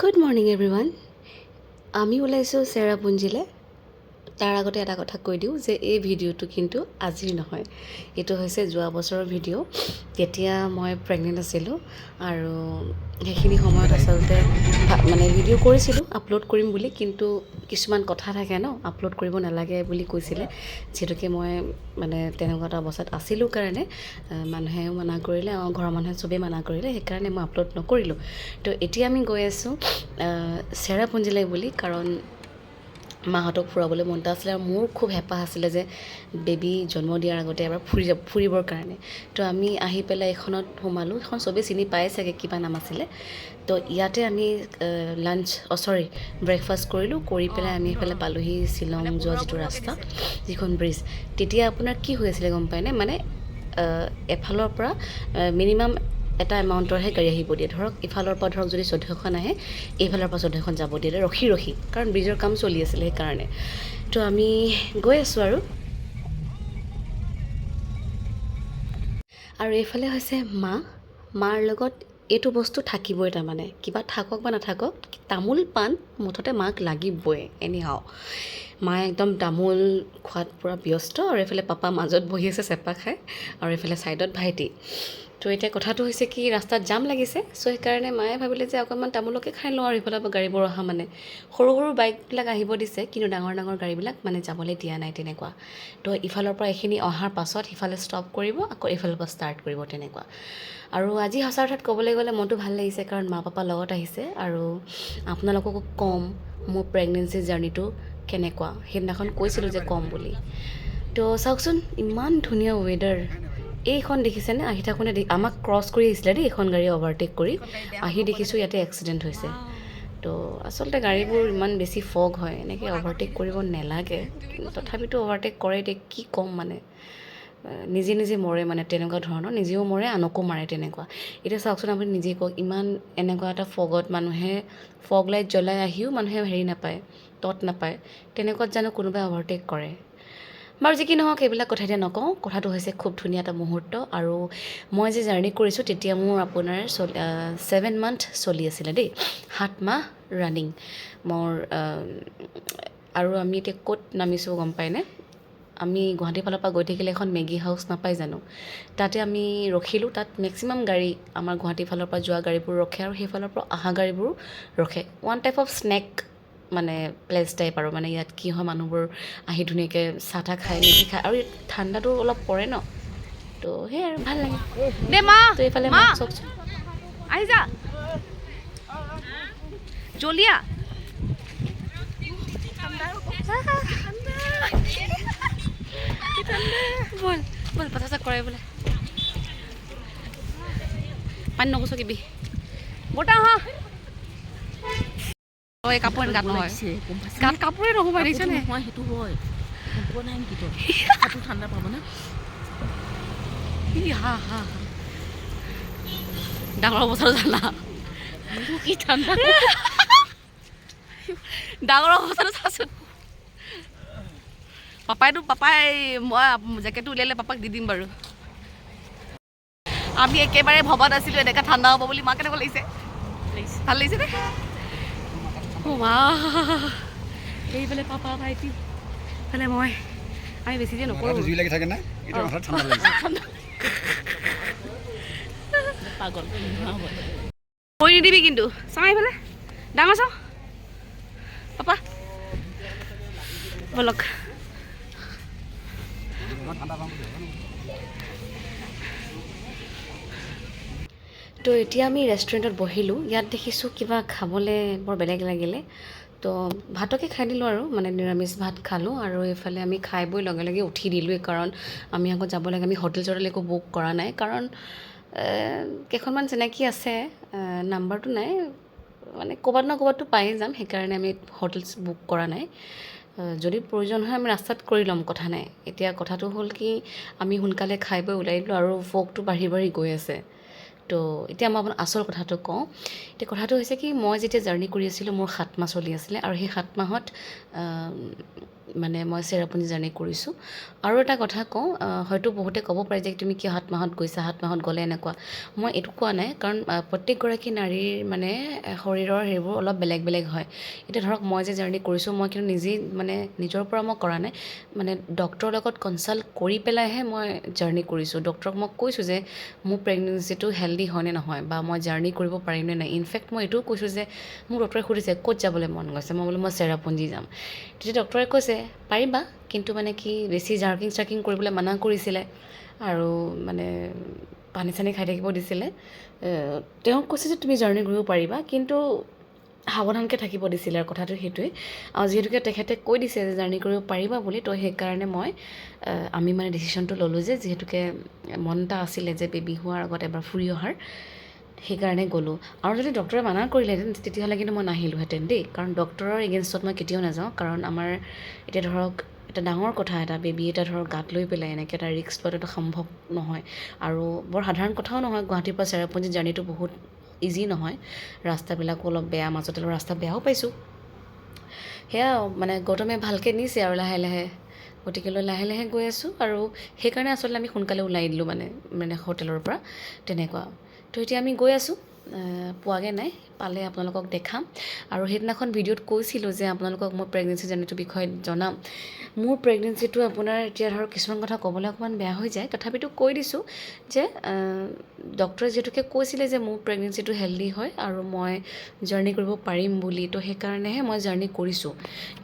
Good morning everyone. আমি ওলাইছোঁ চেৰাপুঞ্জীলৈ। তাৰ আগতে এটা কথা কৈ দিওঁ যে এই ভিডিঅ'টো কিন্তু আজিৰ নহয়, এইটো হৈছে যোৱা বছৰৰ ভিডিঅ'। তেতিয়া মই প্ৰেগনেণ্ট আছিলোঁ আৰু সেইখিনি সময়ত আচলতে মানে ভিডিঅ' কৰিছিলোঁ আপলোড কৰিম বুলি, কিন্তু কিছুমান কথা থাকে ন, আপলোড কৰিব নালাগে বুলি কৈছিলে। যিহেতুকে মই মানে তেনেকুৱা এটা অৱস্থাত আছিলোঁ কাৰণে মানুহেও মানা কৰিলে, ঘৰৰ মানুহে চবেই মানা কৰিলে, সেইকাৰণে মই আপলোড নকৰিলোঁ। তো এতিয়া আমি গৈ আছোঁ চেৰাপুঞ্জীলৈ বুলি, কাৰণ মাহঁতক ফুৰাবলৈ মন এটা আছিলে আৰু মোৰ খুব হেঁপাহ আছিলে যে বেবী জন্ম দিয়াৰ আগতে এবাৰ ফুৰিবৰ কাৰণে। তো আমি আহি পেলাই এইখনত সোমালোঁ। এইখন চবেই চিনি পায় চাগে, কিবা নাম আছিলে। তো ইয়াতে আমি ব্ৰেকফাষ্ট কৰিলোঁ। কৰি পেলাই আমি এইফালে পালোঁহি শ্বিলং যোৱা যিটো ৰাস্তা, যিখন ব্ৰিজ। তেতিয়া আপোনাৰ কি হৈ আছিলে গম পায়নে, মানে এফালৰ পৰা মিনিমাম এটা এমাউণ্টৰহে গাড়ী আহিব দিয়ে। ধৰক ইফালৰ পৰা ধৰক যদি 14খন আহে, এইফালৰ পৰা 14খন যাব দিয়ে ৰখি, কাৰণ ব্ৰিজৰ কাম চলি আছিলে সেইকাৰণে। তো আমি গৈ আছোঁ আৰু এইফালে হৈছে মাৰ লগত এইটো বস্তু থাকিবই। তাৰমানে কিবা থাকক বা নাথাকক, তামোল পাণ মুঠতে মাক লাগিবই এনিহাও। মায়ে একদম তামোল খোৱাত পূৰা ব্যস্ত, আৰু এইফালে পাপা মাজত বহি আছে চেপা খাই, আৰু এইফালে ছাইডত ভাইটি। তো এতিয়া কথাটো হৈছে কি, ৰাস্তাত জাম লাগিছে। চ' সেইকাৰণে মায়ে ভাবিলে যে অকণমান তামোলকে খাই লওঁ, আৰু ইফালৰ পৰা গাড়ীবোৰ অহা মানে সৰু বাইকবিলাক আহিব দিছে, কিন্তু ডাঙৰ গাড়ীবিলাক মানে যাবলৈ দিয়া নাই তেনেকুৱা। তো ইফালৰ পৰা এইখিনি অহাৰ পাছত সিফালে ষ্টপ কৰিব, আকৌ এইফালৰ পৰা ষ্টাৰ্ট কৰিব তেনেকুৱা। আৰু আজি সঁচা অৰ্থত ক'বলৈ গ'লে মনটো ভাল লাগিছে, কাৰণ মা পাপা লগত আহিছে। আৰু আপোনালোককো ক'ম মোৰ প্ৰেগনেঞ্চি জাৰ্ণিটো কেনেকুৱা। সেইদিনাখন কৈছিলোঁ যে ক'ম বুলি। তো চাওকচোন, ইমান ধুনীয়া ৱেডাৰ। এইখন দেখিছেনে, আহি থাকোঁতে আমাক ক্ৰছ কৰি আহিছিলে দেই এইখন গাড়ী, অভাৰটেক কৰি আহি দেখিছোঁ ইয়াতে এক্সিডেণ্ট হৈছে। তো আচলতে গাড়ীবোৰ ইমান বেছি ফগ হয়, এনেকৈ অভাৰটেক কৰিব নালাগে, কিন্তু তথাপিতো অভাৰটেক কৰে। এতিয়া কি ক'ম, মানে নিজে মৰে, মানে তেনেকুৱা ধৰণৰ, নিজেও মৰে আনকো মাৰে তেনেকুৱা। এতিয়া চাওকচোন আপুনি নিজেই কওক, ইমান এনেকুৱা এটা ফগত মানুহে ফগ লাইট জ্বলাই আহিও মানুহে হেৰি নাপায়, তত নাপায়, তেনেকুৱাত জানো কোনোবাই অভাৰটেক কৰে? বাৰু যি কি নহওক, সেইবিলাক কথা এতিয়া নকওঁ। কথাটো হৈছে খুব ধুনীয়া এটা মুহূৰ্ত। আৰু মই যে জাৰ্ণি কৰিছোঁ তেতিয়া মোৰ আপোনাৰ 7 মান্থ চলি আছিলে দেই, 7 মাহ ৰানিং মোৰ। আৰু আমি এতিয়া ক'ত নামিছোঁ গম পায়নে? আমি গুৱাহাটীৰ ফালৰ পৰা গৈ থাকিলে এখন মেগী হাউচ নাপায় জানো, তাতে আমি ৰখিলোঁ। তাত মেক্সিমাম গাড়ী আমাৰ গুৱাহাটীৰ ফালৰ পৰা যোৱা গাড়ীবোৰ ৰখে, আৰু সেইফালৰ পৰা অহা গাড়ীবোৰো ৰখে। ওৱান টাইপ অফ স্নেক মানে প্লেচ টাইপ, আৰু মানে ইয়াত কি হয়, মানুহবোৰ আহি ধুনীয়াকৈ চাহ তাহ খায়, মেগী খায়, আৰু ঠাণ্ডাটো অলপ পৰে ন, তো সেয়াই আৰু ভাল লাগে দে। তো এইফালে মাক চাওকচোন, আহি যা জলিয়া বল কথা চা কৰে বোলে। পানী নগচকিবি বৰ্তা আহা। এই কাপোৰ গাত নহয়, গাত কাপোৰে নসোমাই দেখিছ নে? সেইটো হয়, নাই নেকি তোৰ? ঠাণ্ডা পাব না? হা ডাঙৰ বছৰ জানা কি ঠাণ্ডা, ডাঙৰ অৱস্থাটো চাচোন। পাপাই মই জেকেটটো উলিয়ালে পাপাক দি দিম বাৰু। আমি একেবাৰে ভবা নাছিলোঁ এনেকৈ ঠাণ্ডা হ'ব বুলি। মা কেনেকুৱা লাগিছে? ভাল লাগিছে নে? মা এইফালে পাপা ভাইটি, এইফালে মই। আমি বেছি যে নকৰোঁ, জুই লাগি থাকে না, এটা মাথাত ঠাণ্ডা লাগিছে। পাগল কৰি নিদিবি কিন্তু। চাওঁ এইফালে ডাঙৰ চাওঁ পাপা, বলক। তো এতিয়া আমি ৰেষ্টুৰেণ্টত বহিলোঁ। ইয়াত দেখিছোঁ কিবা খাবলৈ বৰ বেলেগ লাগিলে, তো ভাতকে খাই দিলোঁ, আৰু মানে নিৰামিষ ভাত খালোঁ। আৰু এইফালে আমি খাই বৈ লগে লগে উঠি দিলোঁৱেই, কাৰণ আমি আকৌ যাব লাগে। আমি হোটেল চটেল একো বুক কৰা নাই, কাৰণ কেইখনমান চিনাকি আছে, নাম্বাৰটো নাই, মানে ক'ৰবাত ন ক'ৰবাততো পায়েই যাম, সেইকাৰণে আমি হোটেলছ বুক কৰা নাই। যদি প্ৰয়োজন হয় আমি ৰাস্তাত কৰি ল'ম, কথা নাই। এতিয়া কথাটো হ'ল কি, আমি সোনকালে খাই বৈ ওলাই দিলোঁ, আৰু ফগটো বাঢ়ি গৈ আছে। তো এতিয়া মই আপোনাক আচল কথাটো কওঁ এতিয়া কথাটো হৈছে কি মই যেতিয়া জাৰ্ণি কৰি আছিলোঁ মোৰ 7 মাহ চলি আছিলে আৰু সেই 7 মাহত মানে মই চেৰাপুঞ্জী জাৰ্ণি কৰিছোঁ আৰু এটা কথা কওঁ হয়তো বহুতে ক'ব পাৰে যে তুমি কিয় 7 মাহত গৈছা 7 মাহত গ'লে এনেকুৱা মই এইটো কোৱা নাই কাৰণ প্ৰত্যেকগৰাকী নাৰীৰ মানে শৰীৰৰ সেইবোৰ অলপ বেলেগ বেলেগ হয় এতিয়া ধৰক মই যে জাৰ্ণি কৰিছোঁ মই কিন্তু নিজেই মানে নিজৰ পৰা মই কৰা নাই মানে ডক্টৰৰ লগত কনচাল্ট কৰি পেলাইহে মই জাৰ্ণি কৰিছোঁ ডক্টৰক মই কৈছোঁ যে মোৰ প্ৰেগনেঞ্চিটো হেল্ডি হয়নে নহয় বা মই জাৰ্ণি কৰিব পাৰিম নে নাই ইনফেক্ট মই এইটোও কৈছোঁ যে মোক ডক্টৰে সুধিছে ক'ত যাবলৈ মন গৈছে মই বোলো মই চেৰাপুঞ্জী যাম তেতিয়া ডক্টৰে কৈছে পাৰিবা কিন্তু মানে কি বেছি জাৰ্কিং চাৰ্কিং কৰিবলৈ মানা কৰিছিলে আৰু মানে পানী চানী খাই থাকিব দিছিলে তেওঁক কৈছে যে তুমি জাৰ্ণি কৰিব পাৰিবা কিন্তু সাৱধানকৈ থাকিব দিছিলে আৰু কথাটো সেইটোৱে আৰু যিহেতুকে তেখেতে কৈ দিছে যে জাৰ্ণি কৰিব পাৰিবা বুলি তো সেইকাৰণে আমি মানে ডিচিশ্যনটো ল'লোঁ যে যিহেতুকে মন এটা আছিলে যে বেবী হোৱাৰ আগত এবাৰ ফুৰি অহাৰ সেইকাৰণে গ'লোঁ আৰু যদি ডক্টৰে মানা কৰিলেহেঁতেন তেতিয়াহ'লে কিন্তু মই নাহিলোহেঁতেন দেই কাৰণ ডক্টৰৰ এগেইনষ্টত মই কেতিয়াও নাযাওঁ কাৰণ আমাৰ এতিয়া ধৰক এটা ডাঙৰ কথা এটা বেবী এটা ধৰক গাত লৈ পেলাই এনেকৈ এটা ৰিস্ক লোৱাটো সম্ভৱ নহয় আৰু বৰ সাধাৰণ কথাও নহয় গুৱাহাটীৰ পৰা চেৰাপুঞ্জী জাৰ্ণিটো বহুত ইজি নহয় ৰাস্তাবিলাকো অলপ বেয়া মাজতে অলপ ৰাস্তা বেয়াও পাইছোঁ সেয়া মানে গৌতমে ভালকৈ নিছে আৰু লাহে লাহে গতিকেলৈ লাহে লাহে গৈ আছোঁ আৰু সেইকাৰণে আচলতে আমি সোনকালে ওলাই দিলোঁ মানে হোটেলৰ পৰা তেনেকুৱা তো এতিয়া আমি গৈ আছোঁ পোৱাগৈ নাই পালে আপোনালোকক দেখাম আৰু সেইদিনাখন ভিডিঅ'ত কৈছিলোঁ যে আপোনালোকক মই প্ৰেগনেঞ্চি জাৰ্নিটোৰ বিষয়ে জনাম মোৰ প্ৰেগনেঞ্চিটো আপোনাৰ এতিয়া ধৰক কিছুমান কথা ক'বলৈ অকণমান বেয়া হৈ যায় তথাপিতো কৈ দিছোঁ যে ডক্টৰে যিহেতুকে কৈছিলে যে মোৰ প্ৰেগনেঞ্চিটো হেল্ডি হয় আৰু মই জাৰ্ণি কৰিব পাৰিম বুলি তো সেইকাৰণেহে মই জাৰ্ণি কৰিছোঁ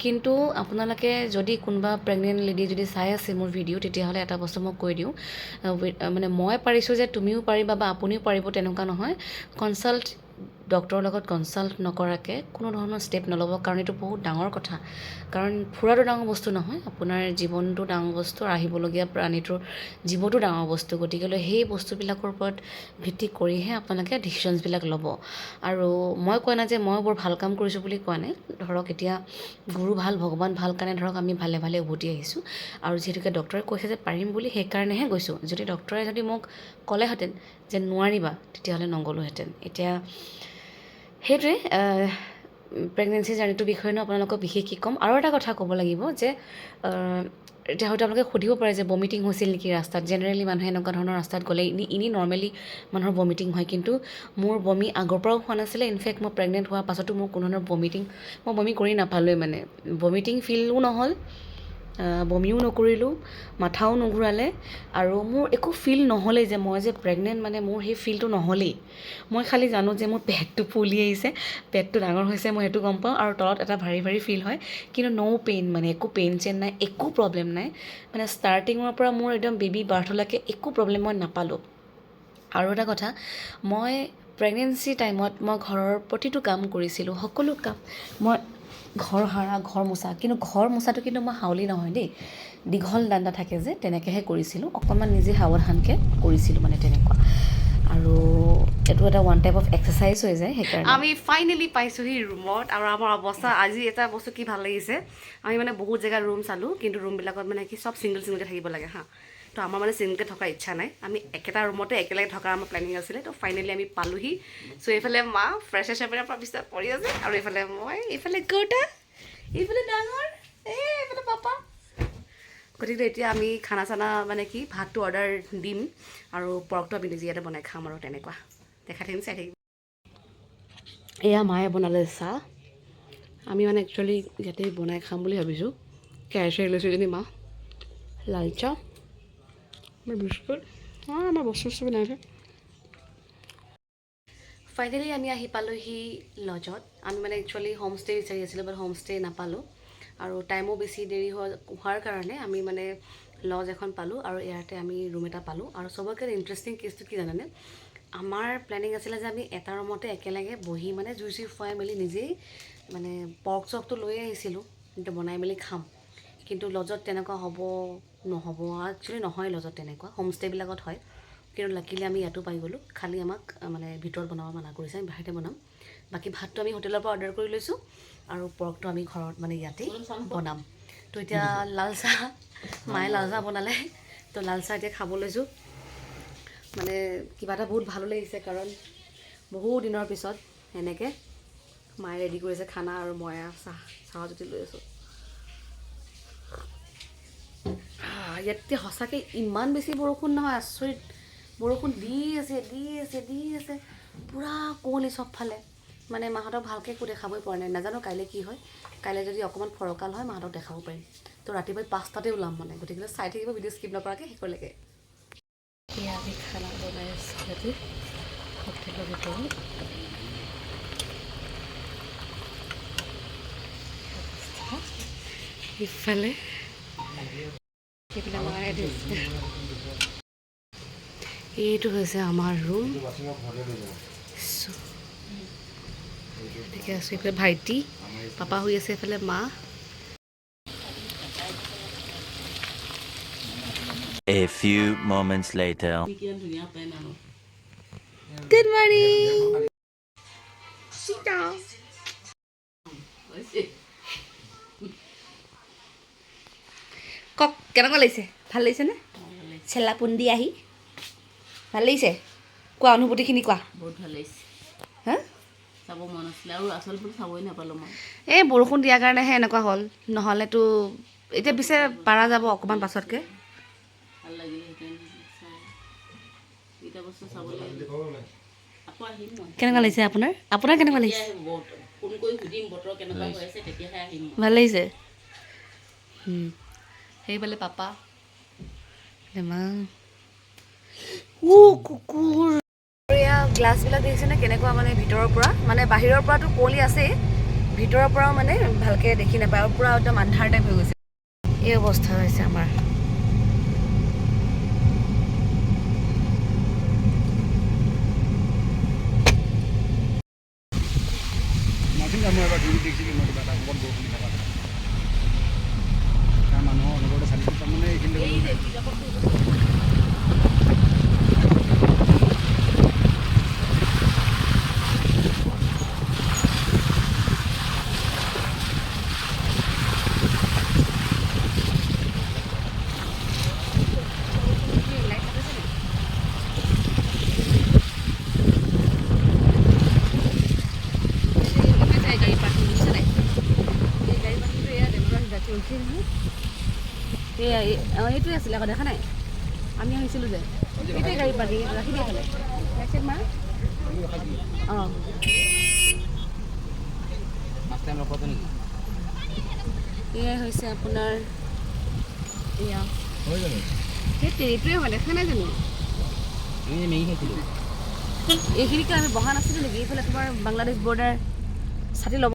কিন্তু আপোনালোকে যদি কোনোবা প্ৰেগনেণ্ট লেডি যদি চাই আছে মোৰ ভিডিঅ' তেতিয়াহ'লে এটা বস্তু মই কৈ দিওঁ মানে মই পাৰিছোঁ যে তুমিও পাৰিবা বা আপুনিও পাৰিব তেনেকুৱা নহয় কনচাল্ট ডক্টৰৰ লগত কনচাল্ট নকৰাকৈ কোনো ধৰণৰ ষ্টেপ নল'ব কাৰণ এইটো বহুত ডাঙৰ কথা কাৰণ ফুৰাটো ডাঙৰ বস্তু নহয় আপোনাৰ জীৱনটো ডাঙৰ বস্তু আৰু আহিবলগীয়া প্ৰাণীটোৰ জীৱটো ডাঙৰ বস্তু গতিকেলৈ সেই বস্তুবিলাকৰ ওপৰত ভিত্তি কৰিহে আপোনালোকে ডিচিশ্যনছবিলাক ল'ব আৰু মই কোৱা নাই যে মই বৰ ভাল কাম কৰিছোঁ বুলি কোৱা নাই ধৰক এতিয়া গুৰু ভাল ভগৱান ভাল কাৰণে ধৰক আমি ভালে ভালে উভতি আহিছোঁ আৰু যিহেতুকে ডক্টৰে কৈছে যে পাৰিম বুলি সেইকাৰণেহে গৈছোঁ যদি ডক্টৰে যদি মোক ক'লেহেঁতেন যে নোৱাৰিবা তেতিয়াহ'লে নগ'লোহেঁতেন এতিয়া সেইটোৱে প্ৰেগনেঞ্চি জাৰ্নিটোৰ বিষয়েনো আপোনালোকক বিশেষ কি ক'ম আৰু এটা কথা ক'ব লাগিব যে এতিয়া হয়তো আপোনালোকে সুধিব পাৰে যে বমিটিং হৈছিল নেকি ৰাস্তাত জেনেৰেলি মানুহে এনেকুৱা ধৰণৰ ৰাস্তাত গ'লে এনেই নৰ্মেলি মানুহৰ বমিটিং হয় কিন্তু মোৰ বমি আগৰ পৰাও হোৱা নাছিলে ইনফেক্ট মই প্ৰেগনেণ্ট হোৱাৰ পাছতো মোৰ কোনো ধৰণৰ মই বমি কৰি নাপালোৱে মানে বমিটিং ফিলো নহ'ল বমিও নকৰিলোঁ মাথাও নুঘূৰালে আৰু মোৰ একো ফিল নহ'লেই যে মই যে প্ৰেগনেণ্ট মানে মোৰ সেই ফিলটো নহ'লেই মই খালি জানো যে মোৰ পেটটো ফুলি আহিছে পেটটো ডাঙৰ হৈছে মই সেইটো গম পাওঁ আৰু তলত এটা ভাৰী ভাৰী ফিল হয় কিন্তু ন' পেইন মানে একো পেইন চেইন নাই একো প্ৰব্লেম নাই মানে ষ্টাৰ্টিঙৰ পৰা মোৰ একদম বেবী বাৰ্থলৈকে একো প্ৰব্লেম মই নাপালোঁ আৰু এটা কথা মই প্ৰেগনেঞ্চি টাইমত মই ঘৰৰ প্ৰতিটো কাম কৰিছিলোঁ সকলো কাম মই ঘৰ সাৰা ঘৰ মোচা কিন্তু ঘৰ মোচাটো কিন্তু মই হাউলি নহয় দেই দীঘল দাণ্ডা থাকে যে তেনেকৈহে কৰিছিলোঁ অকণমান নিজে সাৱধানকৈ কৰিছিলোঁ মানে তেনেকুৱা আৰু এইটো এটা ওৱান টাইপ অফ এক্সাৰচাইজ হৈ যায় সেইকাৰণে আমি ফাইনেলি পাইছোঁহি ৰুমত আৰু আমাৰ অৱস্থা আজি এটা বস্তু কি ভাল লাগিছে আমি মানে বহুত জেগাত ৰুম চালোঁ কিন্তু ৰুমবিলাকত মানে কি চব ছিংগলকৈ থাকিব লাগে হা তো আমাৰ মানে ছিংগলকৈ থকাৰ ইচ্ছা নাই আমি একেটা ৰুমতে একেলগে থকাৰ আমাৰ প্লেনিং আছিলে তো ফাইনেলি আমি পালোহি চ' এইফালে মা ফ্ৰেছ চেপেৰাৰ পৰা বিচনাত পৰি আছে আৰু এইফালে মই এইফালে গৌতা এইফালে ডাঙৰ এইফালে পাপা গতিকে এতিয়া আমি খানা চানা মানে কি ভাতটো অৰ্ডাৰ দিম আৰু পৰ্কটো আমি নিজে ইয়াতে বনাই খাম আৰু তেনেকুৱা দেখাই থাকিম চাই থাকিম এয়া মায়ে বনালে চাহ আমি মানে একচুৱেলি ইয়াতে বনাই খাম বুলি ভাবিছোঁ কেৰাহী চেৰাহী লৈছোঁ যদি মা লাল চাহ বিস্কুট আমাৰ বস্তু বস্তু বনাইছে ফাইনেলি আমি আহি পালোঁহি লজত আমি মানে একচুৱেলি হোমষ্টে বিচাৰি আছিলোঁ বাট হোমষ্টে নাপালোঁ আৰু টাইমো বেছি দেৰি হোৱাৰ কাৰণে আমি মানে লজ এখন পালোঁ আৰু ইয়াতে আমি ৰুম এটা পালোঁ আৰু চবতকৈ ইণ্টাৰেষ্টিং কেছটো কি জানেনে আমাৰ প্লেনিং আছিলে যে আমি এটা ৰুমতে একেলগে বহি মানে জুই চুই ফুৱাই মেলি নিজেই মানে পৰ্ক চৰ্কটো লৈ আহিছিলোঁ কিন্তু বনাই মেলি খাম কিন্তু লজত তেনেকুৱা হ'ব নহ'ব একচুৱেলি নহয় লজত তেনেকুৱা হোমষ্টেবিলাকত হয় কিন্তু লাকিলি আমি ইয়াতো পাই গ'লোঁ খালি আমাক মানে ভিতৰত বনাব মানা কৰিছে আমি বাহিৰতে বনাম বাকী ভাতটো আমি হোটেলৰ পৰা অৰ্ডাৰ কৰি লৈছোঁ আৰু পৰ্কটো আমি ঘৰত মানে ইয়াতেই বনাম তো এতিয়া লাল চাহ মায়ে লাল চাহ বনালে তো লাল চাহ এতিয়া খাব লৈছোঁ মানে কিবা এটা বহুত ভালো লাগিছে কাৰণ বহুত দিনৰ পিছত এনেকৈ মায়ে ৰেডি কৰিছে খানা আৰু মই চাহ জুতি লৈ আছোঁ। ইয়াতে সঁচাকৈ ইমান বেছি বৰষুণ নহয়, আচৰিত বৰষুণ দি আছে পূৰা কুঁৱলী চবফালে। মানে মাহঁতক ভালকৈ একো দেখাবই পৰা নাই, নাজানো কাইলৈ কি হয়। কাইলৈ যদি অকণমান ফৰকাল হয় মাহঁতক দেখাব পাৰিম। তো ৰাতিপুৱাই 5টাতে ওলাম মানে, গতিকে চাই থাকিব ভিডিঅ' স্কিপ নকৰাকৈ শেষলৈকে। এয়া আমি খানা বনাই আছোঁ ইয়াতে হোটেলৰ ভিতৰত। ইফালে সেইবিলাক মায়ে দিছে। এইটো হৈছে আমাৰ ৰুম। ঠিক আছে, এইফালে ভাইটি পাপা শুই আছে, এইফালে মা। A few moments later. Good morning. কওক কেনেকুৱা লাগিছে? ভাল লাগিছেনে? চেলাপুঞ্জী আহি ভাল লাগিছে? কোৱা অনুভূতিখিনি কোৱা। বহুত ভাল লাগিছে, হা চাব মন আছিলে আৰু আচলতে চাবই নাপালোঁ মই। এই বৰষুণ দিয়াৰ কাৰণেহে এনেকুৱা হ'ল, নহ'লেতো এতিয়া পিছে পাৰা যাব অকণমান পাছতকৈ। ভাল লাগিলেহেঁতেন চাই, এইকেইটা বস্তু চাবলৈ আকৌ আহিম মই। কেনেকুৱা লাগিছে আপোনাৰ? আপোনাৰ কেনেকুৱা লাগিছে? ফোন কৰি সুধিম বতৰ কেনেকুৱা হৈ আছে, তেতিয়াহে আহিম মই। ভাল লাগিছে? সেইফালে পাপা, মা। কুকুৰ। এয়া গ্লাছবিলাক দেখিছেনে কেনেকুৱা মানে ভিতৰৰ পৰা, মানে বাহিৰৰ পৰাতো কুঁৱলী আছেই, ভিতৰৰ পৰাও মানে ভালকৈ দেখি নাপায় আৰু পূৰা একদম আন্ধাৰ টাইপ হৈ গৈছে। এই অৱস্থা হৈছে আমাৰ। নাছিল মই এবাৰ টিভিত দেখিছিলোঁ, মই কিবা এটা ক'ৰবাত বৰষুণ দি থকা মানুহৰ অনবৰতে চালিছিল তাৰমানে এইখিনি এইটোৱে আছিলে আকৌ, দেখা নাই আমি আহিছিলোঁ যে, এইটোৱে গাড়ী পাৰ্কিং ৰাখি দিয়া খালে মা। অঁ এয়াই হৈছে আপোনাৰ, এয়া সেই এইটোৱে হয়, দেখা নাই জানো? এইখিনিকে আমি বহা নাছিলোঁ নেকি? এইফালে তোমাৰ বাংলাদেশ বৰ্ডাৰ ছাতি ল'ব।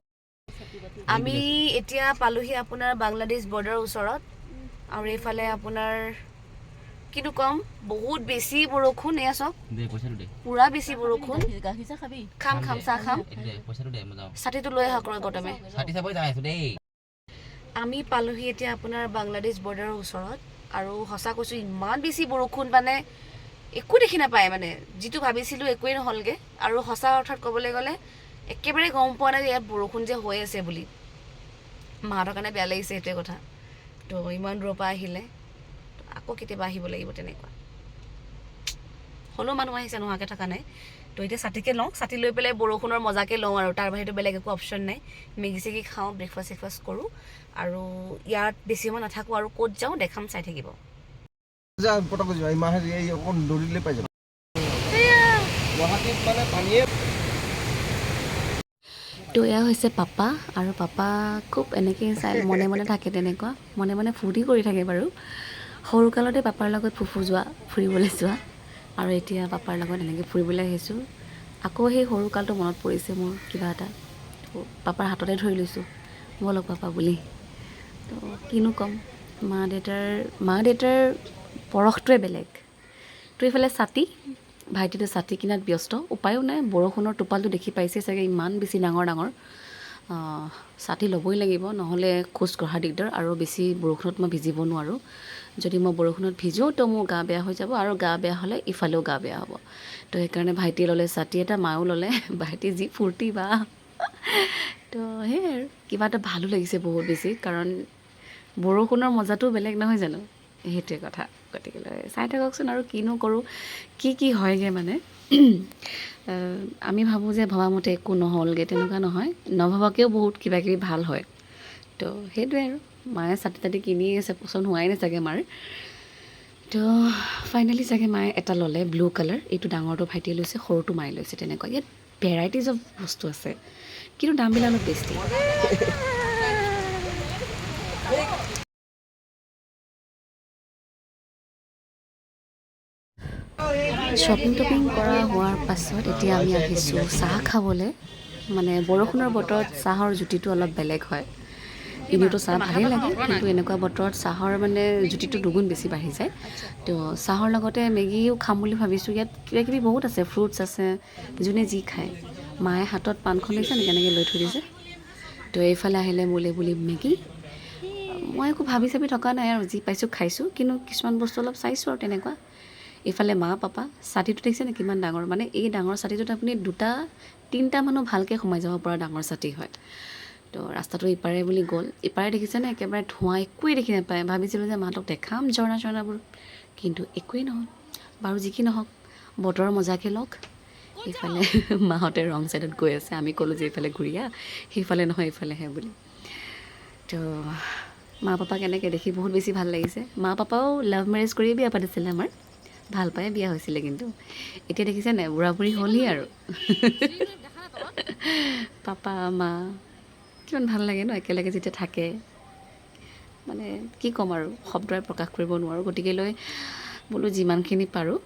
আমি এতিয়া পালোহি আপোনাৰ বাংলাদেশ বৰ্ডাৰৰ ওচৰত, আৰু এইফালে আপোনাৰ কিনো ক'ম, বহুত বেছি বৰষুণ। এয়া চাওক পূৰা বেছি বৰষুণ। গাখীৰ চাহ খাবি? খাম চাহ খাম। ছাতিটো লৈ আহক গৌতমে। আমি পালোহি এতিয়া আপোনাৰ বাংলাদেশ বৰ্ডাৰৰ ওচৰত, আৰু সঁচা কৈছোঁ ইমান বেছি বৰষুণ, মানে একো দেখি নাপায়, মানে যিটো ভাবিছিলোঁ একোৱেই নহ'লগৈ। আৰু সঁচা অৰ্থত ক'বলৈ গ'লে একেবাৰে গম পোৱা নাই যে ইয়াত বৰষুণ যে হৈ আছে বুলি। মাহঁতৰ কাৰণে বেয়া লাগিছে সেইটোৱে কথা। তো ইমান দূৰৰ পৰা আহিলে, আকৌ কেতিয়াবা আহিব লাগিব তেনেকুৱা। হ'লেও মানুহ আহিছে, নোহোৱাকৈ থকা নাই। তো এতিয়া ছাতিকে লওঁ, ছাতি লৈ পেলাই বৰষুণৰ মজাকে লওঁ, আৰু তাৰ বাহিৰেতো বেলেগ একো অপশ্যন নাই। মেগী চেগি খাওঁ, ব্ৰেকফাষ্ট কৰোঁ, আৰু ইয়াত বেছি সময় নাথাকোঁ, আৰু ক'ত যাওঁ দেখাম, চাই থাকিব। পটককৈ যোৱা এই মাহে এই অকণ দৌৰিলে পাই যাবা। গুৱাহাটীত মানে পানীয়ে। তো এয়া হৈছে পাপা, আৰু পাপা খুব এনেকৈ চাই মনে মনে থাকে, তেনেকুৱা মনে মনে ফূৰ্তি কৰি থাকে বাৰু। সৰুকালতে পাপাৰ লগত ফুৰিবলৈ যোৱা, আৰু এতিয়া পাপাৰ লগত এনেকৈ ফুৰিবলৈ আহিছোঁ। আকৌ সেই সৰুকালটো মনত পৰিছে মোৰ কিবা এটা। তো পাপাৰ হাততে ধৰি লৈছোঁ, ব'লক পাপা বুলি। তো কিনো ক'ম, মা দেউতাৰ পৰশটোৱে বেলেগ। তো এইফালে ছাতি, ভাইটিটো ছাতি কিনাত ব্যস্ত, উপায়ো নাই, বৰষুণৰ টোপালটো দেখি পাইছে চাগে, ইমান বেছি ডাঙৰ ছাতি ল'বই লাগিব, নহ'লে খোজ কঢ়া দিগদাৰ, আৰু বেছি বৰষুণত মই ভিজিব নোৱাৰোঁ। যদি মই বৰষুণত ভিজোঁ তো মোৰ গা বেয়া হৈ যাব, আৰু গা বেয়া হ'লে ইফালেও গা বেয়া হ'ব। তো সেইকাৰণে ভাইটিয়ে ল'লে ছাতি এটা, মায়েও ল'লে। ভাইটি যি ফূৰ্তি বা। তো সেয়াই আৰু কিবা এটা ভালো লাগিছে বহুত বেছি, কাৰণ বৰষুণৰ মজাটোও বেলেগ নহয় জানো, সেইটোৱে কথা। গতিকেলৈ চাই থাককচোন আৰু কিনো কৰোঁ কি হয়গৈ মানে আমি ভাবোঁ যে ভবামতে একো নহ'লগৈ, তেনেকুৱা নহয়, নভবাকেও বহুত কিবাকিবি ভাল হয়। তো সেইটোৱে আৰু মায়ে ছাতি তাতি কিনি আছে, পচন্দ হোৱাই নাই চাগে মাৰ। তো ফাইনেলি চাগে মায়ে এটা ল'লে ব্লু কালাৰ, এইটো ডাঙৰটো ভাইটিয়ে লৈছে, সৰুটো মায়ে লৈছে, তেনেকুৱা। ইয়াত ভেৰাইটিজ অফ বস্তু আছে, কিন্তু দামবিলাক অলপ বেছি। শ্বপিং টপিং কৰা হোৱাৰ পাছত এতিয়া আমি আহিছোঁ চাহ খাবলৈ। মানে বৰষুণৰ বতৰত চাহৰ জুতিটো অলপ বেলেগ হয়। এনেওতো চাহ ভালেই লাগে, কিন্তু এনেকুৱা বতৰত চাহৰ মানে জুতিটো দুগুণ বেছি বাঢ়ি যায়। তো চাহৰ লগতে মেগীও খাম বুলি ভাবিছোঁ। ইয়াত কিবাকিবি বহুত আছে, ফ্ৰুটছ আছে, যোনে যি খায়। মায়ে হাতত পাণখন লৈছে নে কেনেকৈ লৈ থৈ দিছে। তো এইফালে আহিলে মোলে বুলি মেগী। মই একো ভাবি চাবি থকা নাই আৰু যি পাইছোঁ খাইছোঁ, কিন্তু কিছুমান বস্তু অলপ চাইছোঁ আৰু তেনেকুৱা। এইফালে মা পাপা, ছাতিটো দেখিছেনে কিমান ডাঙৰ, মানে এই ডাঙৰ ছাতিটোত আপুনি 2-3টা মানুহ ভালকৈ সোমাই যাব পৰা ডাঙৰ ছাতি হয়। তো ৰাস্তাটো ইপাৰে বুলি গ'ল, ইপাৰে দেখিছেনে একেবাৰে ধোঁৱা, একোৱেই দেখি নাপায়। ভাবিছিলোঁ যে মাহঁতক দেখাম ঝৰ্ণা চৰ্ণাবোৰ, কিন্তু একোৱেই নহ'ল। বাৰু যি কি নহওক, বতৰৰ মজাকে লওক। এইফালে মাহঁতে ৰং ছাইডত গৈ আছে, আমি ক'লোঁ যে এইফালে ঘূৰি আহ, সেইফালে নহয় এইফালেহে বুলি। তো মা পাপাক এনেকৈ দেখি বহুত বেছি ভাল লাগিছে। মা পাপাও লাভ মেৰেজ কৰিয়ে বিয়া পাতিছিলে আমাৰ, ভাল পায়ে বিয়া হৈছিলে। কিন্তু এতিয়া দেখিছে নাই বুঢ়া বুঢ়ী হ'লহি আৰু পাপা মা কিমান ভাল লাগে ন একেলগে যেতিয়া থাকে। মানে কি ক'ম আৰু, শব্দৰে প্ৰকাশ কৰিব নোৱাৰোঁ। গতিকেলৈ বোলো যিমানখিনি পাৰোঁ,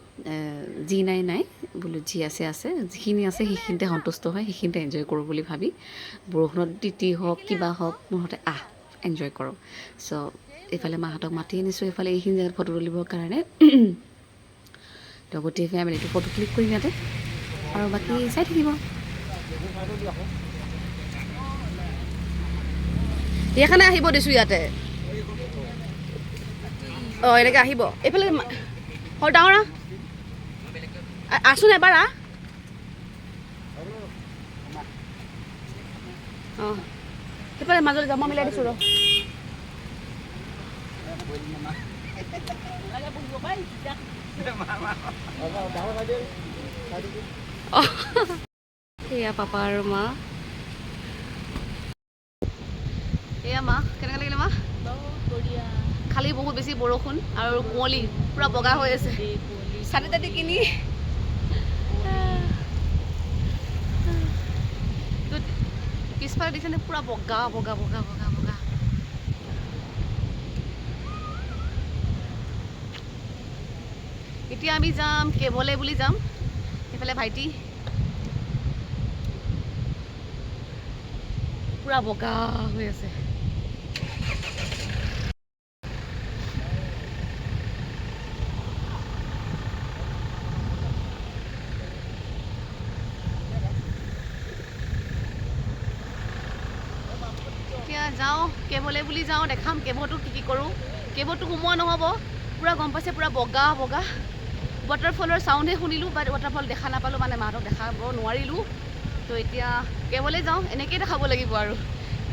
যি নাই নাই বোলো, যি আছে আছে, যিখিনি আছে সেইখিনিতে সন্তুষ্ট হয়, সেইখিনিতে এনজয় কৰোঁ বুলি ভাবি, বৰষুণত তিতি হওক কিবা হওক, মুঠতে এনজয় কৰোঁ। চ' এইফালে মাহঁতক মাতি আনিছোঁ, এইফালে এইখিনি জেগাত ফটো তুলিবৰ কাৰণে। তো গোটেই ফেমিলিটো ফটো ক্লিক কৰিম ইয়াতে, আৰু বাকী চাই থাকিব। সেইকাৰণে আহিব দিছোঁ ইয়াতে। অঁ এনেকৈ আহিব এইফালে। সৰু ডাঙৰ আছোন এবাৰ অঁ সেইফালে মাজলৈ যাম, মই মিলাই দিছোঁ ৰ। সেয়া পাপা আৰু মা। এয়া মা, কেনেকৈ লাগিলে মা? খালি বহুত বেছি বৰষুণ আৰু কুঁৱলী পূৰা বগা হৈ আছে, ছাতি তাতি কিনি। পিছফালে দেখিছেনে পূৰা বগা বগা বগা বগা বগা। এতিয়া আমি যাম কেবলে বুলি যাম। সেইফালে ভাইটি পূৰা বগা হৈ আছে। এতিয়া যাওঁ কেবলে বুলি যাওঁ, দেখাম কেবতো কি কৰোঁ। কেবতো সোমোৱা নহ'ব, পূৰা গম পাইছে পূৰা বগা বগা। ৱাটাৰফলৰ চাউণ্ডহে শুনিলোঁ, বাট ৱাটাৰফল দেখা নাপালোঁ, মানে মাহঁতক দেখাব নোৱাৰিলোঁ। তো এতিয়া কেবলে যাওঁ, এনেকৈয়ে দেখাব লাগিব আৰু।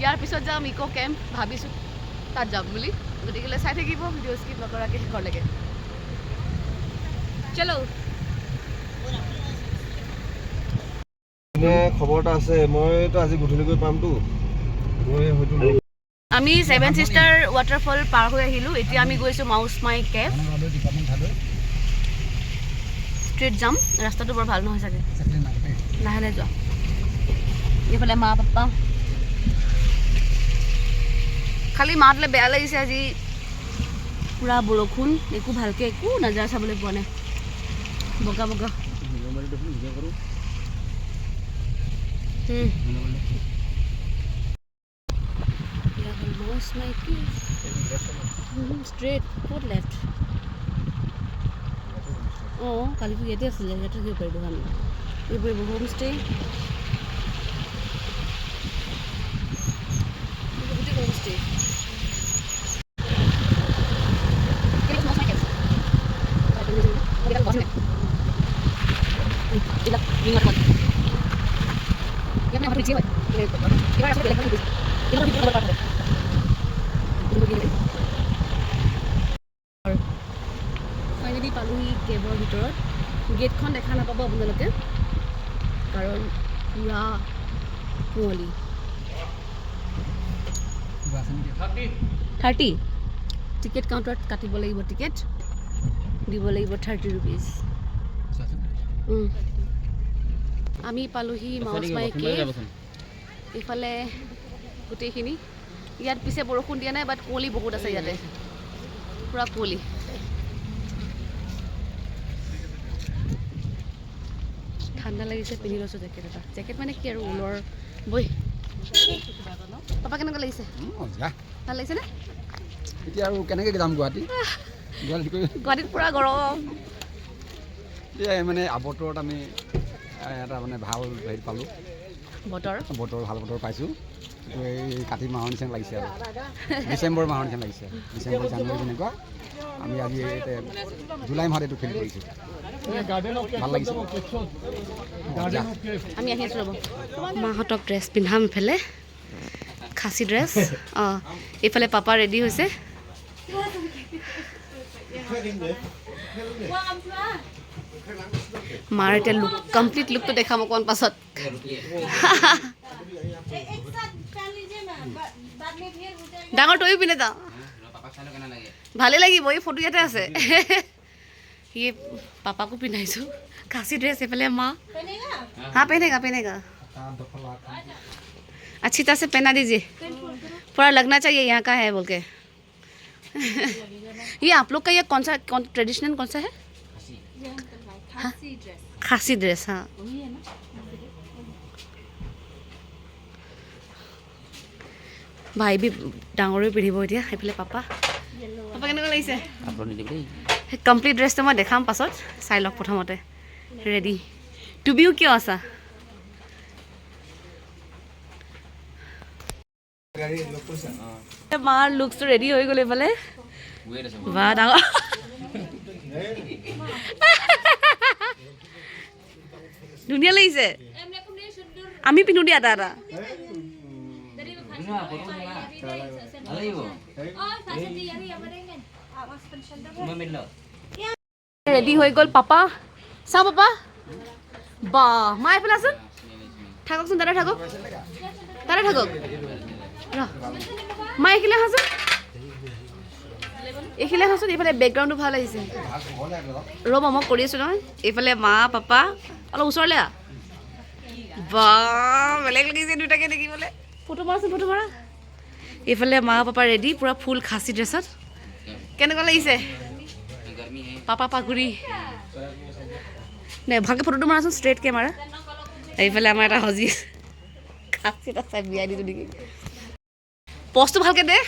ইয়াৰ পিছত যাম ইক' কেম্প, ভাবিছোঁ তাত যাম বুলি। গতিকে চাই থাকিব, ভিডিঅ' স্কিপ নকৰাকৈ শেষৰলৈকে। চলো। খবৰ এটা আছে, মইতো আজি গধূলিকৈ পামতো, মই হয়তো আমি 7 ছিষ্টাৰ ৱাটাৰফল পাৰ হৈ আহিলোঁ। এতিয়া আমি গৈছোঁ মাউচ মাই কেভ। ষ্ট্ৰেইট যাম, ৰাস্তাটো বৰ ভাল নহয় চাগে, লাহে লাহে যোৱা। এইফালে মা পাপা, খালি মাহঁতলৈ বেয়া লাগিছে আজি, পূৰা বৰষুণ, একো ভালকৈ একো নাজাৰা চাবলৈ পোৱা নাই, বগা বগা। ষ্ট্ৰেইট ক'ত লেফ্ট? অঁ কালিতো ইয়াতে আছিলে, ইয়াতে থাকিব পাৰিলোঁ আমি। এইবোৰ হোম ষ্টে, গোটেই হোম ষ্টে। কেবৰ ভিতৰত গেটখন দেখা নাপাব আপোনালোকে কাৰণ পুৰা কুঁৱলী 30 টিকেট কাউণ্টাৰত কাটিব লাগিব টিকেট দিব লাগিব 30 rupees আমি পালোহি মাউচ মাই কেভ ইফালে গোটেইখিনি ইয়াত পিছে বৰষুণ দিয়া নাই বাট কুঁৱলী বহুত আছে ইয়াতে পুৰা কুঁৱলী ঠাণ্ডা লাগিছে পিন্ধি লৈছোঁ জেকেট এটা জেকেট মানে কি আৰু ঊলৰ বৈ পাপা কেনেকুৱা লাগিছে ভাল লাগিছে নে এতিয়া আৰু কেনেকৈ যাম গুৱাহাটী গুৱাহাটীত পুৰা গৰম এতিয়া মানে আৱতৰত আমি এটা মানে ভাল হেৰি পালোঁ বতৰ ভাল বতৰ পাইছোঁ এইটো এই কাতি মাহৰ নিচিনা লাগিছে আৰু ডিচেম্বৰ মাহৰ নিচিনা লাগিছে ডিচেম্বৰ জানুৱাৰী তেনেকুৱা আমি আজি জুলাই মাহত এইটো ফিল কৰিছোঁ ভাল লাগিছে আমি আহি আছোঁ ৰ'ব মাহঁতক ড্ৰেছ পিন্ধাম ইফালে খাচী ড্ৰেছ অঁ এইফালে পাপা ৰেডি হৈছে মাৰ এতিয়া লুক কমপ্লিট লুকটো দেখাম অকণমান পাছত ডাঙৰ তয়ো পিনে যাওঁ ভালেই লাগিব এই ফটো ইয়াতে আছে সি পাপাকো পিন্ধাইছোঁ খাচী ড্ৰেছ এইফালে মা हाँ पहनेगा अच्छी तरह से पहना दीजिए पूरा लगना चाहिए यहाँ का है बोल के ये आप लोग का ये कौन सा ट्रेडिशनल कौन सा है खासी ड्रेस हाँ भाई भी डाঙৰেও পিন্ধিব এতিয়া এইফালে পাপা কেনেকুৱা লাগিছে কমপ্লিট ড্ৰেছটো মই দেখাম পাছত চাই লওক প্ৰথমতে ৰেডি টুবিও কিয় আছা মাৰ লুকছটো ৰেডি হৈ গ'ল এইফালে বা ডাঙৰ ধুনীয়া লাগিছে আমি পিন্ধো দিয়া এটা এটা ৰেডি হৈ গ'ল পাপা চাওঁ পাপা বা মা এইফালে আছোন থাককচোন দাদা থাকক মা এইখিলে আহাচোন এইফালে বেকগ্ৰাউণ্ডটো ভাল আহিছে ৰ'ব মই কৰি আছোঁ নহয় এইফালে মা পাপা অলপ ওচৰলৈ বা বেলেগ লাগিছে দুটাকে দেখিবলৈ ফটো মাৰা এইফালে মা পাপা ৰেডি পুৰা ফুল খাচী ড্ৰেছত কেনেকুৱা লাগিছে পাপা পাগুৰি নাই ভালকৈ ফটোটো মাৰাচোন ষ্ট্ৰেইট কেমেৰা এইফালে আমাৰ এটা সজি খাচী এটা চাই বিয়াই দিছোঁ নেকি পষ্টটো ভালকৈ দে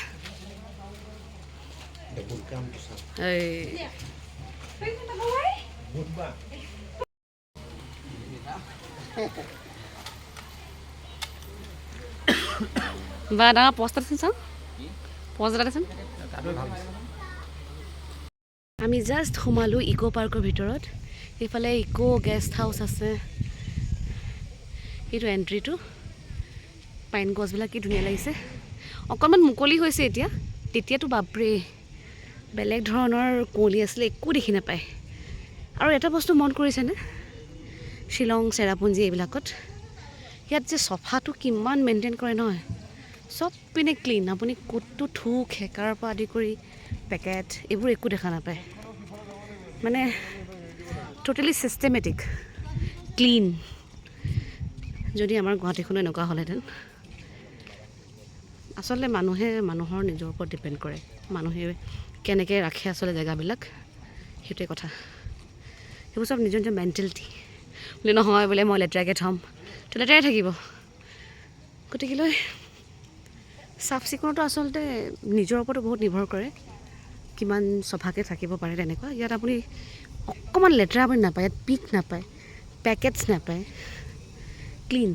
বা ডাঙৰ পষ্ট আছে চাওঁ পষ্ট এটা দেচোন আমি জাষ্ট সোমালোঁ ইক' পাৰ্কৰ ভিতৰত এইফালে ইক' গেষ্ট হাউচ আছে এইটো এণ্ট্ৰিটো পাইন গছবিলাক কি ধুনীয়া লাগিছে অকণমান মুকলি হৈছে এতিয়া তেতিয়াতো বাপৰে বেলেগ ধৰণৰ কুঁৱলী আছিলে একো দেখি নাপায় আৰু এটা বস্তু মন কৰিছেনে শ্বিলং চেৰাপুঞ্জী এইবিলাকত ইয়াত যে চফাটো কিমান মেইনটেইন কৰে নহয় চব পিনে ক্লিন আপুনি ক'তো থুক হেকাৰ পৰা আদি কৰি পেকেট এইবোৰ একো দেখা নাপায় মানে টোটেলি ছিষ্টেমেটিক ক্লিন যদি আমাৰ গুৱাহাটীখনো এনেকুৱা হ'লহেঁতেন আচলতে মানুহে মানুহৰ নিজৰ ওপৰত ডিপেণ্ড কৰে মানুহে কেনেকৈ ৰাখে আচলতে জেগাবিলাক সেইটোৱে কথা সেইবোৰ চব নিজৰ নিজৰ মেণ্টেলিটি বোলে নহয় বোলে মই লেতেৰাকৈ থ'ম তো লেতেৰাই থাকিব গতিকেলৈ চাফ চিকুণতো আচলতে নিজৰ ওপৰতো বহুত নিৰ্ভৰ কৰে কিমান চফাকৈ থাকিব পাৰে তেনেকুৱা ইয়াত আপুনি অকণমান লেতেৰা আপুনি নাপায় ইয়াত পিক নাপায় পেকেটছ নাপায় ক্লিন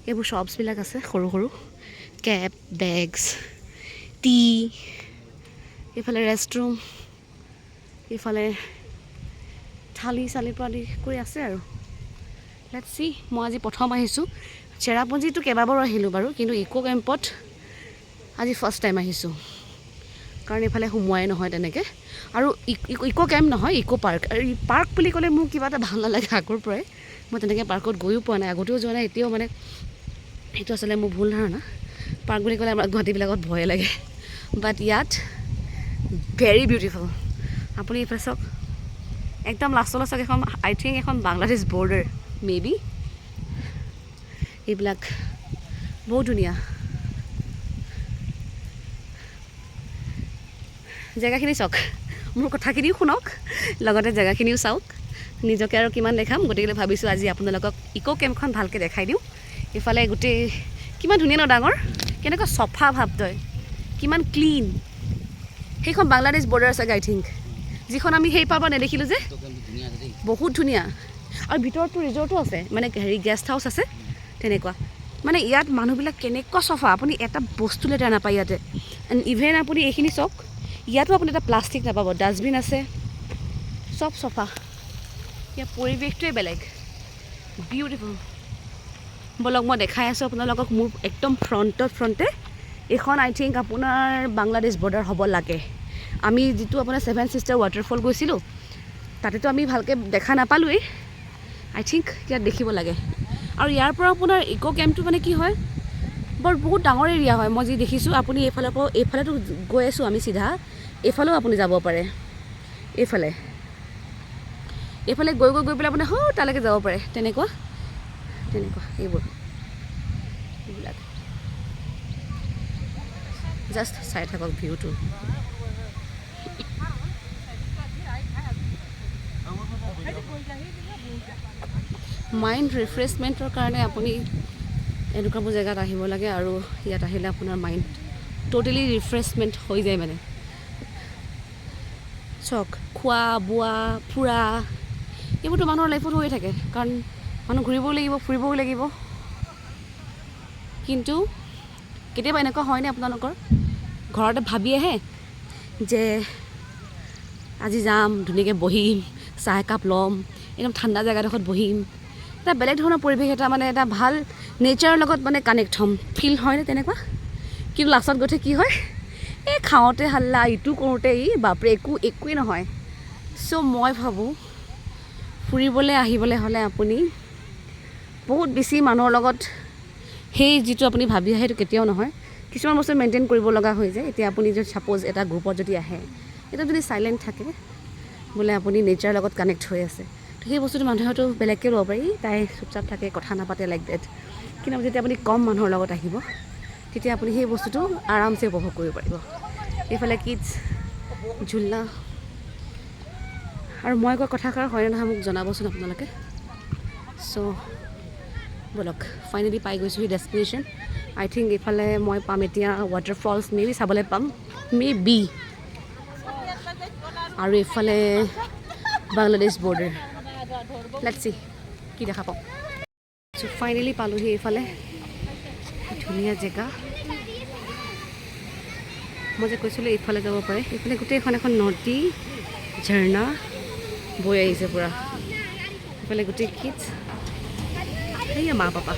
এইবোৰ শ্বপছবিলাক আছে সৰু সৰু কেপ বেগছ টি এইফালে ৰেষ্টৰুম এইফালে থালি চালিৰ পৰা আদি কৰি আছে আৰু লেটছ চি মই আজি প্ৰথম আহিছোঁ চেৰাপুঞ্জীটো কেইবাবাৰো আহিলোঁ বাৰু কিন্তু ইক' কেম্পত আজি ফাৰ্ষ্ট টাইম আহিছোঁ কাৰণ এইফালে সোমোৱাই নহয় তেনেকৈ আৰু ইক' কেম্প নহয় ইক' পাৰ্ক আৰু এই পাৰ্ক বুলি ক'লে মোৰ কিবা এটা ভাল নালাগে আগৰ পৰাই মই তেনেকৈ পাৰ্কত গৈও পোৱা নাই আগতেও যোৱা নাই এতিয়াও মানে সেইটো আচলতে মোৰ ভুল ধাৰণা পাৰ্ক বুলি ক'লে আমাৰ গুৱাহাটীবিলাকত ভয় লাগে বাট ইয়াত ভেৰি বিউটিফুল আপুনি এইফালে চাওক একদম লাষ্টলৈ চাওক এখন আই থিংক এখন বাংলাদেশ বৰ্ডাৰ মে বি এইবিলাক বহুত ধুনীয়া জেগাখিনি চাওক মোৰ কথাখিনিও শুনক লগতে জেগাখিনিও চাওক নিজকে আৰু কিমান দেখাম গতিকে ভাবিছোঁ আজি আপোনালোকক ইক' কেম্পখন ভালকৈ দেখাই দিওঁ এইফালে গোটেই কিমান ধুনীয়া ন ডাঙৰ কেনেকুৱা চফা ভাৱ তই কিমান ক্লিন সেইখন বাংলাদেশ বৰ্ডাৰ আছে আই থিংক যিখন আমি সেই পাব নেদেখিলোঁ যে বহুত ধুনীয়া আৰু ভিতৰতো ৰিজৰ্টো আছে মানে হেৰি গেষ্ট হাউচ আছে তেনেকুৱা মানে ইয়াত মানুহবিলাক কেনেকুৱা চফা আপুনি এটা বস্তু লেতেৰা নাপায় ইয়াতে এণ্ড ইভেন আপুনি এইখিনি চাওক ইয়াতো আপুনি এটা প্লাষ্টিক নাপাব ডাষ্টবিন আছে চব চফা ইয়াৰ পৰিৱেশটোৱে বেলেগ বিউটিফুল বলক মই দেখাই আছোঁ আপোনালোকক মোৰ একদম ফ্ৰণ্টে এইখন আই থিংক আপোনাৰ বাংলাদেশ বৰ্ডাৰ হ'ব লাগে আমি যিটো আপোনাৰ 7 ছিষ্টাৰ ৱাটাৰফল গৈছিলোঁ তাতেতো আমি ভালকৈ দেখা নাপালোঁৱেই আই থিংক ইয়াত দেখিব লাগে আৰু ইয়াৰ পৰা আপোনাৰ ইক' কেম্পটো মানে কি হয় বৰ বহুত ডাঙৰ এৰিয়া হয় মই যি দেখিছোঁ আপুনি এইফালৰ পৰা এইফালেতো গৈ আছোঁ আমি চিধা এইফালেও আপুনি যাব পাৰে এইফালে গৈ পেলাই আপুনি তালৈকে যাব পাৰে তেনেকুৱা এইবিলাক জাষ্ট চাই থাকক ভিউটো মাইণ্ড ৰিফ্ৰেছমেণ্টৰ কাৰণে আপুনি এনেকুৱাবোৰ জেগাত আহিব লাগে আৰু ইয়াত আহিলে আপোনাৰ মাইণ্ড ট'টেলি ৰিফ্ৰেছমেণ্ট হৈ যায় মানে চাওক খোৱা বোৱা ফুৰা এইবোৰতো মানুহৰ লাইফত হৈয়ে থাকে কাৰণ মানুহ ঘূৰিবও লাগিব ফুৰিবও লাগিব কিন্তু কেতিয়াবা এনেকুৱা হয়নে আপোনালোকৰ ঘৰতে ভাবি আহে যে আজি যাম ধুনীয়াকৈ বহিম চাহ একাপ ল'ম একদম ঠাণ্ডা জেগাডোখৰত বহিম এটা বেলেগ ধৰণৰ পৰিৱেশ এটা মানে এটা ভাল নেচাৰৰ লগত মানে কানেক্ট হ'ম ফিল হয়নে তেনেকুৱা কিন্তু লাষ্টত গৈ কি হয় এই খাওঁতে হাল্লা ইটো কৰোঁতে বাপৰে একোৱেই নহয় চ' মই ভাবোঁ ফুৰিবলৈ আহিবলৈ হ'লে আপুনি বহুত বেছি মানুহৰ লগত সেই যিটো আপুনি ভাবি আহে সেইটো কেতিয়াও নহয় কিছুমান বস্তু মেইনটেইন কৰিব লগা হৈ যায় এতিয়া আপুনি যদি ছাপ'জ এটা গ্ৰুপত যদি আহে এটা যদি চাইলেণ্ট থাকে বোলে আপুনি নেচাৰৰ লগত কানেক্ট হৈ আছে তো সেই বস্তুটো মানুহে হয়তো বেলেগকৈ ল'ব পাৰি তাই চুপচাপ থাকে কথা নাপাতে লাইক ডেট কিন্তু যেতিয়া আপুনি কম মানুহৰ লগত আহিব তেতিয়া আপুনি সেই বস্তুটো আৰামছে উপভোগ কৰিব পাৰিব এইফালে কিডছ ঝুলনা আৰু মই কোৱা কথাষাৰ হয়নে নহয় মোক জনাবচোন আপোনালোকে চ' ব'লক ফাইনেলি পাই গৈছোঁ সেই ডেষ্টিনেশ্যন আই থিংক এইফালে মই পাম এতিয়া ৱাটাৰফলছ মে বি চাবলৈ পাম মে বি আৰু এইফালে বাংলাদেশ বৰ্ডাৰ লেটছ চি কি দেখা পাওঁ চ' ফাইনেলি পালোঁহি এইফালে ধুনীয়া জেগা মই যে কৈছিলোঁ এইফালে যাব পাৰে এইফালে গোটেইখন এখন নদী ঝৰ্ণা বৈ আহিছে পূৰা এইফালে গোটেই কিডছ সেয়া মা পাপা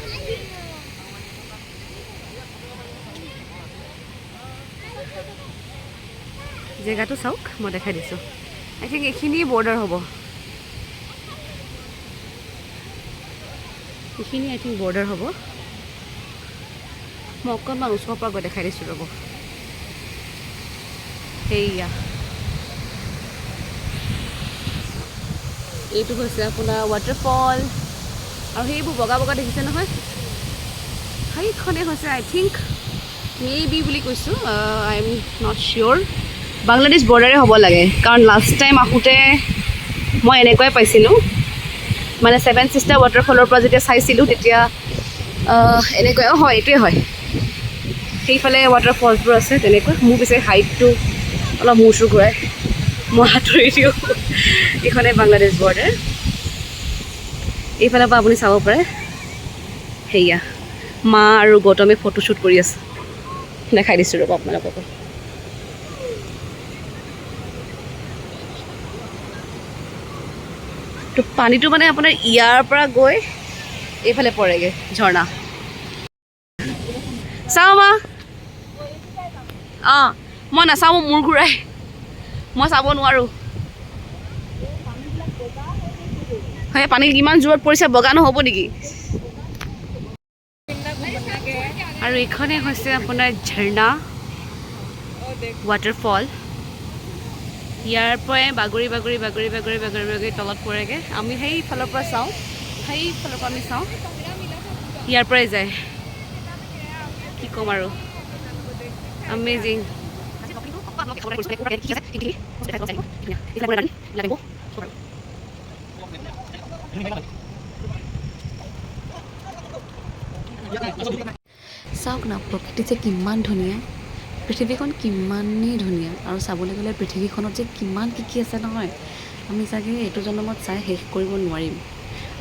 জেগাটো চাওক মই দেখাই দিছোঁ আই থিংক এইখিনি বৰ্ডাৰ হ'ব এইখিনি আই থিংক বৰ্ডাৰ হ'ব মই অকণমান ওচৰৰ পৰা গৈ দেখাই দিছোঁ ৰ'ব সেয়া এইটো হৈছে আপোনাৰ ৱাটাৰফল আৰু সেইবোৰ বগা বগা দেখিছে নহয় সেইখনেই হৈছে আই থিংক মে বি বুলি কৈছোঁ আই এম নট চিয়'ৰ বাংলাদেশ বৰ্ডাৰে হ'ব লাগে কাৰণ লাষ্ট টাইম আহোঁতে মই এনেকুৱাই পাইছিলোঁ মানে 7 ছিষ্টাৰ ৱাটাৰফলৰ পৰা যেতিয়া চাইছিলোঁ তেতিয়া এনেকুৱাই হয় এইটোৱে হয় সেইফালে ৱাটাৰফলছবোৰ আছে তেনেকুৱা মোৰ পিছে হাইটটো অলপ মূৰ চুৰ ঘূৰাই মই সাঁতুৰি দিওঁ এইখনে বাংলাদেশ বৰ্ডাৰ এইফালৰ পৰা আপুনি চাব পাৰে সেয়া মা আৰু গৌতমে ফটোশ্বুট কৰি আছে দেখাই দিছোঁ ৰ'ব আপোনালোকক তো পানীটো মানে আপোনাৰ ইয়াৰ পৰা গৈ এইফালে পৰেগৈ ঝৰ্ণা চাওঁ মা অঁ মই নাচাওঁ, মোৰ মূৰ ঘূৰাই, মই চাব নোৱাৰোঁ। হয়, পানী কিমান জোৰত পৰিছে, বগা নহ'ব নেকি? আৰু এইখনে হৈছে আপোনাৰ ঝৰ্ণা ৱাটাৰফল। ইয়াৰ পৰাই বাগৰি বাগৰি বাগৰি বাগৰি বাগৰি বাগৰি তলত পৰেগৈ। আমি সেইফালৰ পৰা চাওঁ, সেইফালৰ পৰা আমি চাওঁ, ইয়াৰ পৰাই যায়। কি ক'ম আৰু, আমেজিং। চাওক না, প্ৰকৃতি যে কিমান ধুনীয়া, পৃথিৱীখন কিমানেই ধুনীয়া, আৰু চাবলৈ গ'লে পৃথিৱীখনত যে কিমান কি আছে নহয়, আমি চাগে এইটো জন্মত চাই শেষ কৰিব নোৱাৰিম।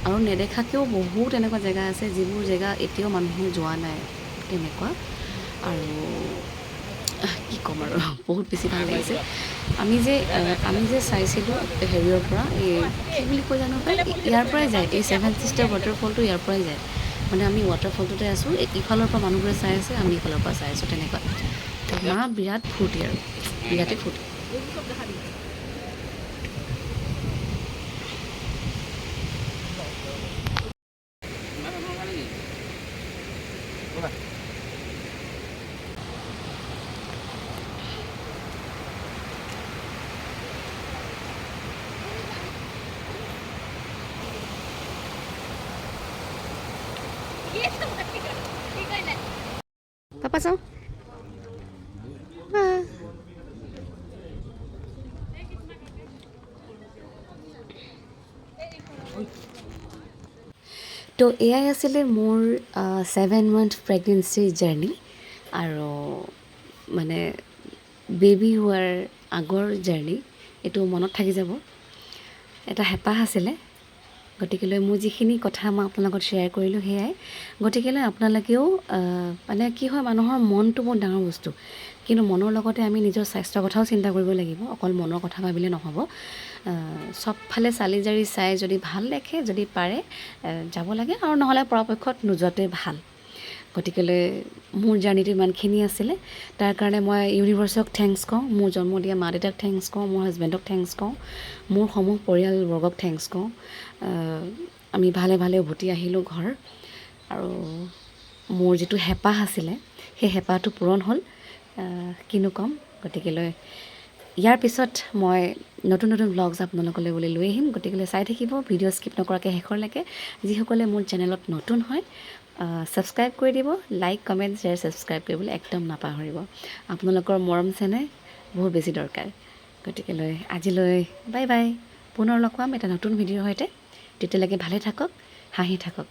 আৰু নেদেখাকৈও বহুত এনেকুৱা জেগা আছে যিবোৰ জেগা এতিয়াও মানুহে যোৱা নাই, তেনেকুৱা। আৰু কি ক'ম আৰু, বহুত বেছি ভাল লাগিছে। আমি যে চাইছিলোঁ হেৰিয়ৰ পৰা, এই কি বুলি কৈ জানো পাই, ইয়াৰ পৰাই যায়, এই 7 ছিষ্টাৰ ৱাটাৰফলটো ইয়াৰ পৰাই যায়। মানে আমি ৱাটাৰফলটোতে আছোঁ, ইফালৰ পৰা মানুহবোৰে চাই আছে, আমি ইফালৰ পৰা চাই আছোঁ, তেনেকুৱা। মা বিৰাট ফূৰ্তি, আৰু বিৰাটেই ফূৰ্তি। পাপা চাওঁ। তো এয়াই আছিলে মোৰ 7 মান্থ প্ৰেগনেঞ্চি জাৰ্ণি, আৰু মানে বেবী হোৱাৰ আগৰ জাৰ্ণি। এইটো মনত থাকি যাব, এটা হেঁপাহ আছিলে। গতিকেলৈ মোৰ যিখিনি কথা মই আপোনাৰ লগত শ্বেয়াৰ কৰিলোঁ সেয়াই। গতিকেলৈ আপোনালোকেও মানে কি হয়, মানুহৰ মনটো বহুত ডাঙৰ বস্তু, কিন্তু মনৰ লগতে আমি নিজৰ স্বাস্থ্যৰ কথাও চিন্তা কৰিব লাগিব। অকল মনৰ কথা ভাবিলে নহ'ব। চবফালে চালি জাৰি চাই যদি ভাল দেখে, যদি পাৰে যাব লাগে, আৰু নহ'লে পৰাপক্ষত নোযোৱাটোৱে ভাল। গতিকেলৈ মোৰ জাৰ্ণিটো ইমানখিনি আছিলে। তাৰ কাৰণে মই ইউনিভাৰ্চক থেংকছ কওঁ, মোৰ জন্ম দিয়া মা দেউতাক থেংকছ কওঁ, মোৰ হাজবেণ্ডক থেংকছ কওঁ, মোৰ সমূহ পৰিয়ালবৰ্গক থেংকছ কওঁ। আমি ভালে ভালে উভতি আহিলোঁ ঘৰ, আৰু মোৰ যিটো হেঁপাহ আছিলে সেই হেঁপাহটো পূৰণ হ'ল, কিনো ক'ম। গতিকেলৈ ইয়াৰ পিছত মই নতুন নতুন ব্লগছ আপোনালোকলৈ বুলি লৈ আহিম। গতিকেলৈ চাই থাকিব, ভিডিঅ' স্কিপ নকৰাকৈ শেষৰলৈকে। যিসকলে মোৰ চেনেলত নতুন হয়, ছাবস্ক্ৰাইব কৰি দিব, লাইক কমেণ্ট শ্বেয়াৰ ছাবস্ক্ৰাইব কৰিবলৈ একদম নাপাহৰিব। আপোনালোকৰ মৰম চেনেহ বহুত বেছি দৰকাৰ। গতিকেলৈ আজিলৈ বাই বাই। পুনৰ লগ পাম এটা নতুন ভিডিঅ'ৰ সৈতে। তেতিয়ালৈকে ভালে থাকক, হাঁহি থাকক।